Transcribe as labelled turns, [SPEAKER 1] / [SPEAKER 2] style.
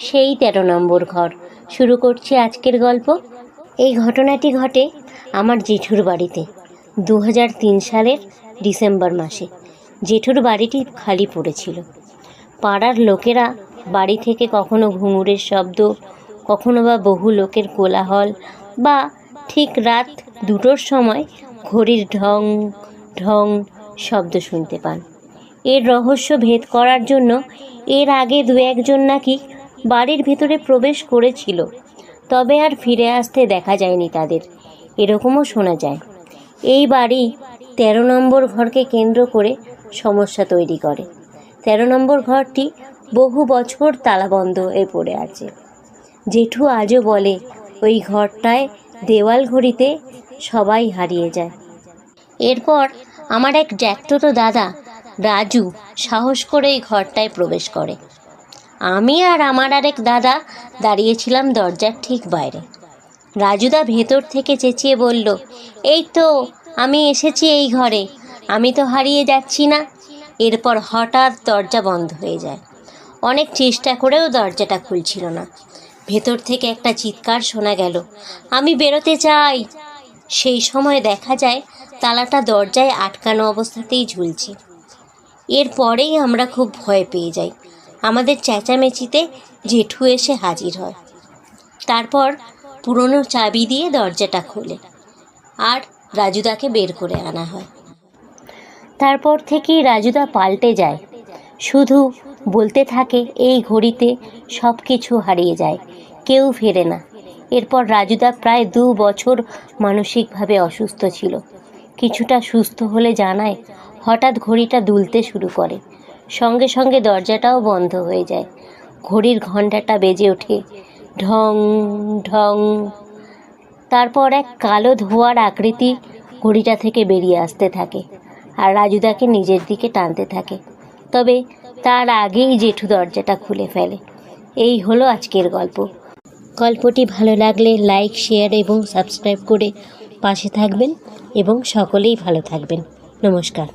[SPEAKER 1] সেই 13 নম্বর ঘর। শুরু করছি আজকের গল্প। এই ঘটনাটি ঘটে আমার জেঠুর বাড়িতে 2003 সালের ডিসেম্বর মাসে। জেঠুর বাড়িটি খালি পড়েছিল। পাড়ার লোকেরা বাড়ি থেকে কখনো ঘুঙুরের শব্দ, কখনো বা বহু লোকের কোলাহল, বা ঠিক রাত 2টোর সময় ঘড়ির ঢং ঢং শব্দ শুনতে পান। এর রহস্য ভেদ করার জন্য এর আগে 2-1 জন নাকি বাড়ির ভিতরে প্রবেশ করেছিল, তবে আর ফিরে আসতে দেখা যায়নি তাদের, এরকমও শোনা যায়। এই বাড়ি 13 নম্বর ঘরকে কেন্দ্র করে সমস্যা তৈরি করে। 13 নম্বর ঘরটি বহু বছর তালাবন্ধ হয়ে পড়ে আছে। জেঠু আজও বলে ওই ঘরটায় দেওয়াল ঘড়িতে সবাই হারিয়ে যায়। এরপর আমার এক জ্যাঠতো দাদা রাজু সাহস করে এই ঘরটায় প্রবেশ করে। আমি আর আমার আরেক দাদা দাঁড়িয়েছিলাম দরজার ঠিক বাইরে। রাজুদা ভেতর থেকে চেঁচিয়ে বলল, এই তো আমি এসেছি এই ঘরে, আমি তো হারিয়ে যাচ্ছি না। এরপর হঠাৎ দরজা বন্ধ হয়ে যায়। অনেক চেষ্টা করেও দরজাটা খুলছিল না। ভেতর থেকে একটা চিৎকার শোনা গেল, আমি বেরোতে চাই। সেই সময় দেখা যায় তালাটা দরজায় আটকানো অবস্থাতেই ঝুলছে। এরপরেই আমরা খুব ভয় পেয়ে যাই। আমাদের চেঁচামেচিতে জেঠু এসে হাজির হয়। তারপর পুরনো চাবি দিয়ে দরজাটা খোলে আর রাজুদাকে বের করে আনা হয়। তারপর থেকেই রাজুদা পাল্টে যায়, শুধু বলতে থাকে এই ঘড়িতে সব কিছু হারিয়ে যায়, কেউ ফেরে না। এরপর রাজুদা প্রায় 2 বছর মানসিকভাবে অসুস্থ ছিল। কিছুটা সুস্থ হলে জানায় হঠাৎ ঘড়িটা দুলতে শুরু করে, সঙ্গে সঙ্গে দরজাটাও বন্ধ হয়ে যায়। ঘড়ির ঘণ্টাটা বেজে ওঠে ঢং ঢং। তারপর এক কালো ধোঁয়ার আকৃতি ঘড়িটা থেকে বেরিয়ে আসতে থাকে আর রাজুদাকে নিজের দিকে টানতে থাকে। তবে তার আগেই জেঠু দরজাটা খুলে ফেলে। এই হলো আজকের গল্প। গল্পটি ভালো লাগলে লাইক, শেয়ার এবং সাবস্ক্রাইব করে পাশে থাকবেন এবং সকলেই ভালো থাকবেন। নমস্কার।